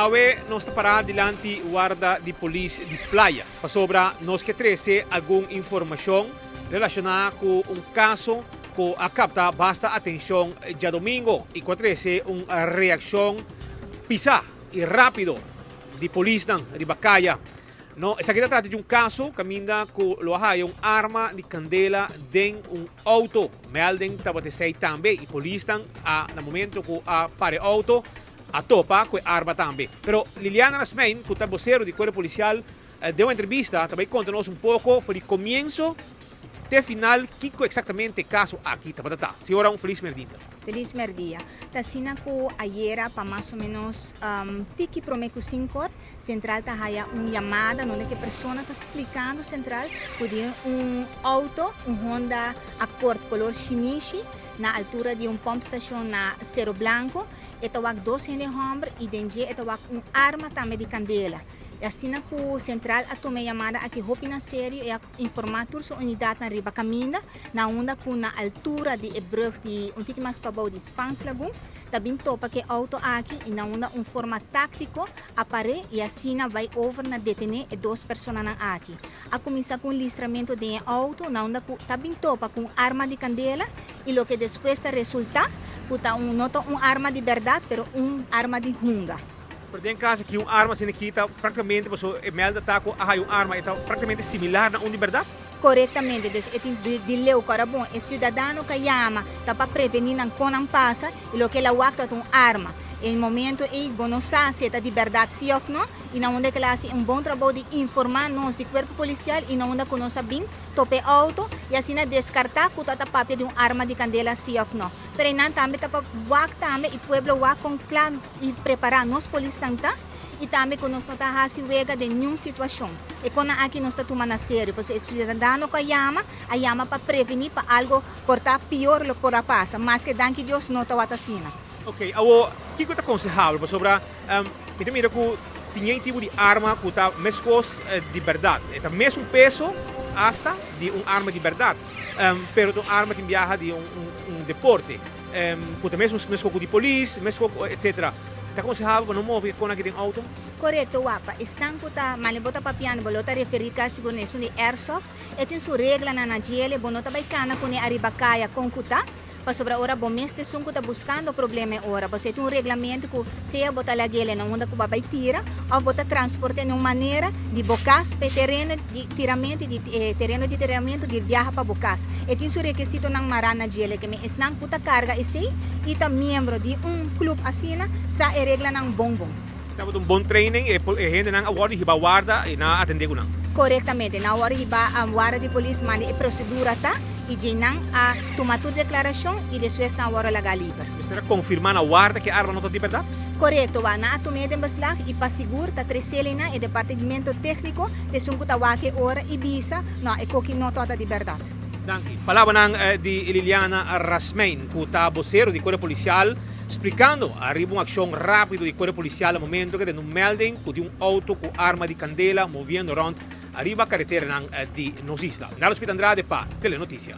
Awe, nós está parado diante guarda de polícia de playa. Para sobra, nós que trece alguma informação relacionada com caso que a capta basta atenção já domingo e que trece uma reação pisa e rápido de polícia de Bacaya. No, essa aqui trata de caso caminda com lo hay arma de candela dentro auto. Melding tabatesei também e polícia no momento que a pare auto a topa com arma também. Pero Liliana Rasmein, que é vocero de Corpo Policial, deu uma entrevista, também conta-nos pouco sobre o começo até final, que exatamente caso aqui está. Senhora, feliz merdia. Feliz merdia. Tasina ko ayer pa mais ou menos tiki promeco 5 central ta haya chamada onde que pessoa está explicando central podia auto Honda Accord color Shinichi na altura de pump station na Cerro Blanco. Etawag 2 homens e dentro etawag arma também de candela. E assim na central a tomei chamada aqui hopi na sério e a informar toda a unidade na riba caminda na onda com na altura de brug de tique mais para de Spans Lagoon também topa que auto aqui e na onda forma tático apare e assim vai over na detener e 2 pessoas na aqui. A começar com o listramento de auto na onda também topa com arma de candela e o que depois resulta puta nota arma de verdade pero arma de hunga. Pero em caso que arma se quita praticamente você melda tá com arma então praticamente similar na de verdade? Corretamente, de leu para bom, é cidadão que chama para prevenir não quando passa e o que ela usa arma. Em momento e não sabe se é de verdade sim ou não, e não onde que ela faz bom trabalho de informar nós de corpo policial e não onde que nós sabemos tope auto e assim descartar que está papel de arma de candela sim ou não. Pero não também tá para também e pueblo com claro e preparar nós polícia e também que nós não está a de nenhuma situação. E quando aqui nós está tomando a sério, porque o cidadão que chama para prevenir para algo portar pior lo que passa, mas que danke Deus não está assim. Ok, o que é aconselhável sobre mira que tinha tipo de arma que está mesmo de verdade, é mesmo peso hasta de arma de verdade, pero uma arma que viaja de deporte, que mesmo de polícia, mesmo etc. Está aconselhável para não mover com aquele auto? Correto, wapa. Estão que manibota papiano, bolota referir que a segurança de airsoft, e tem sua regra na nagiele, bonota baicana com a aribacaya com kuta. Para sobre a hora bom mês de sunco tá buscando problema agora, você tem regulamento que se a botar a gele não onda que vai tira, ou botar transporte de uma maneira de bocas para terreno de tiramento de viaja para bocas. E tem seu requisito na marana gele que me esnang puta carga esse e tá membro de clube assim, sa e regla ng bongbong. Temos bom training e gente não agora hiba guarda e na atender não. Corretamente, na hora hiba a guarda de polícia manda e procedura tá e jinang a tomar tua declaração e depois na hora legal livre. Será confirmar na guarda que a arma não está de verdade? Correto, va na tomada de baslag e para seguro tá treselina e departamento técnico de sunco tawake ora e bisa no e coqui não tá de verdade. Danke. Palavra de Liliana Rasmein, que está vocero de Corpo Policial, explicando arriba uma ação rápida de Corpo Policial no momento que tem melding de auto com arma de candela movendo around arriba a carretera de Nos Isla. Na Hospital Andrade para Telenotícia.